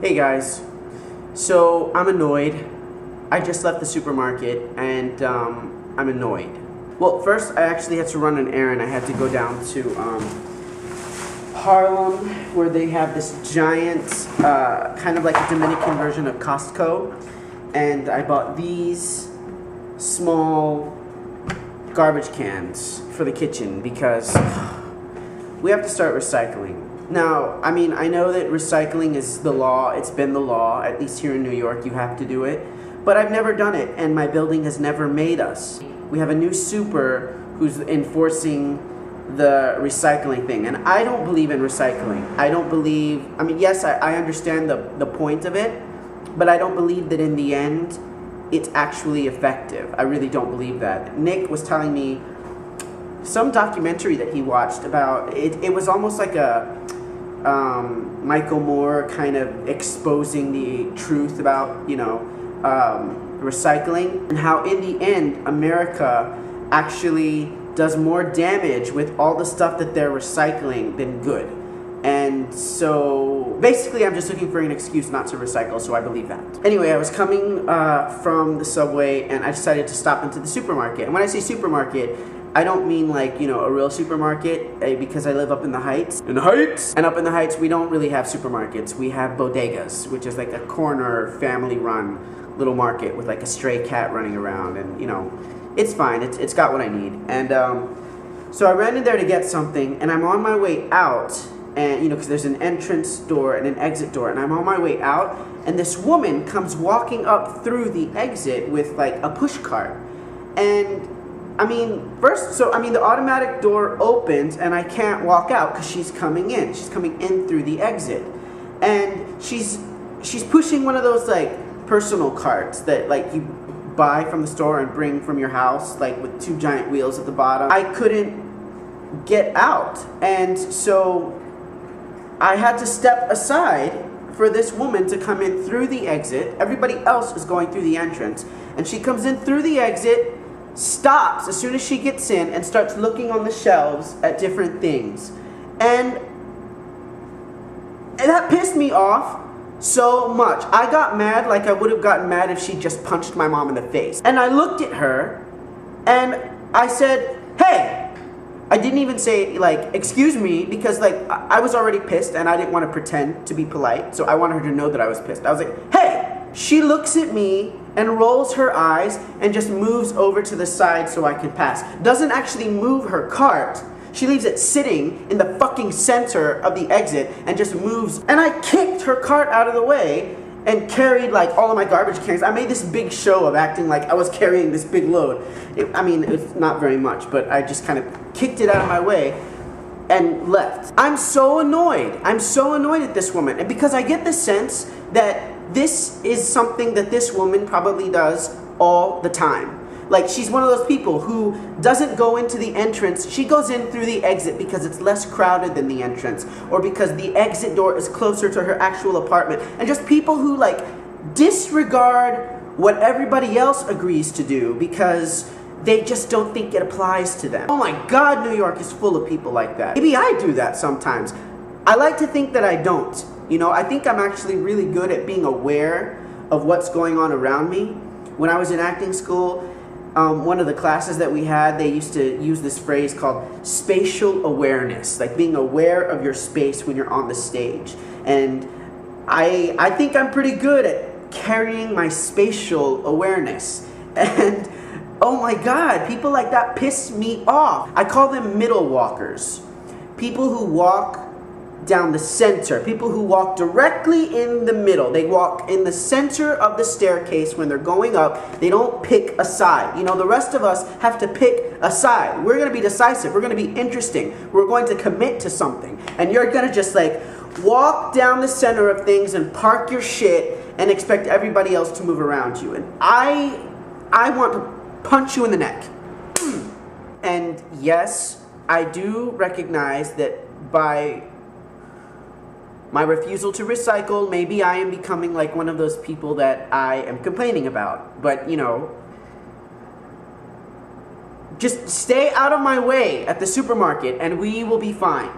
Hey guys, so I'm annoyed. I just left the supermarket and I'm annoyed. Well, first I actually had to run an errand. I had to go down to Harlem where they have this giant, kind of like a Dominican version of Costco. And I bought these small garbage cans for the kitchen because we have to start recycling. Now, I mean, I know that recycling is the law. It's been the law, at least here in New York, you have to do it. But I've never done it, and my building has never made us. We have a new super who's enforcing the recycling thing, and I don't believe in recycling. I mean, yes, I understand the point of it, but I don't believe that in the end, it's actually effective. I really don't believe that. Nick was telling me some documentary that he watched about, it was almost like a Michael Moore kind of exposing the truth about, recycling, and how in the end America actually does more damage with all the stuff that they're recycling than good. And so basically I'm just looking for an excuse not to recycle, so I believe that. Anyway, I was coming from the subway and I decided to stop into the supermarket. And when I say supermarket, I don't mean like, a real supermarket, because I live up in the Heights. In the Heights! And up in the Heights, we don't really have supermarkets. We have bodegas, which is like a corner, family-run little market with like a stray cat running around. And, it's fine. It's got what I need. And so I ran in there to get something, and I'm on my way out. And, because there's an entrance door and an exit door. And I'm on my way out, and this woman comes walking up through the exit with like a push cart. And the automatic door opens and I can't walk out because she's coming in. She's coming in through the exit. And she's pushing one of those like personal carts that like you buy from the store and bring from your house, like with two giant wheels at the bottom. I couldn't get out. And so I had to step aside for this woman to come in through the exit. Everybody else is going through the entrance. And she comes in through the exit, stops as soon as she gets in, and starts looking on the shelves at different things. And that pissed me off so much. I got mad like I would have gotten mad if she just punched my mom in the face. And I looked at her and I said, hey! I didn't even say like, excuse me, because like I was already pissed and I didn't want to pretend to be polite, so I wanted her to know that I was pissed. I was like, hey! She looks at me and rolls her eyes and just moves over to the side so I can pass. Doesn't actually move her cart. She leaves it sitting in the fucking center of the exit and just moves. And I kicked her cart out of the way and carried like all of my garbage cans. I made this big show of acting like I was carrying this big load. It's not very much, but I just kind of kicked it out of my way and left. I'm so annoyed. I'm so annoyed at this woman. And because I get the sense that this is something that this woman probably does all the time. Like, she's one of those people who doesn't go into the entrance. She goes in through the exit because it's less crowded than the entrance, or because the exit door is closer to her actual apartment. And just people who, like, disregard what everybody else agrees to do because they just don't think it applies to them. Oh my God, New York is full of people like that. Maybe I do that sometimes. I like to think that I don't. I think I'm actually really good at being aware of what's going on around me. When I was in acting school, one of the classes that we had, they used to use this phrase called spatial awareness, like being aware of your space when you're on the stage. And I think I'm pretty good at carrying my spatial awareness. And oh my God, people like that piss me off. I call them Middlewalkers. People who walk down the center. People who walk directly in the middle. They walk in the center of the staircase when they're going up. They don't pick a side. The rest of us have to pick a side. We're going to be decisive. We're going to be interesting. We're going to commit to something. And you're going to just like walk down the center of things and park your shit and expect everybody else to move around you. And I want to punch you in the neck. And yes, I do recognize that by my refusal to recycle, maybe I am becoming like one of those people that I am complaining about. But, just stay out of my way at the supermarket and we will be fine.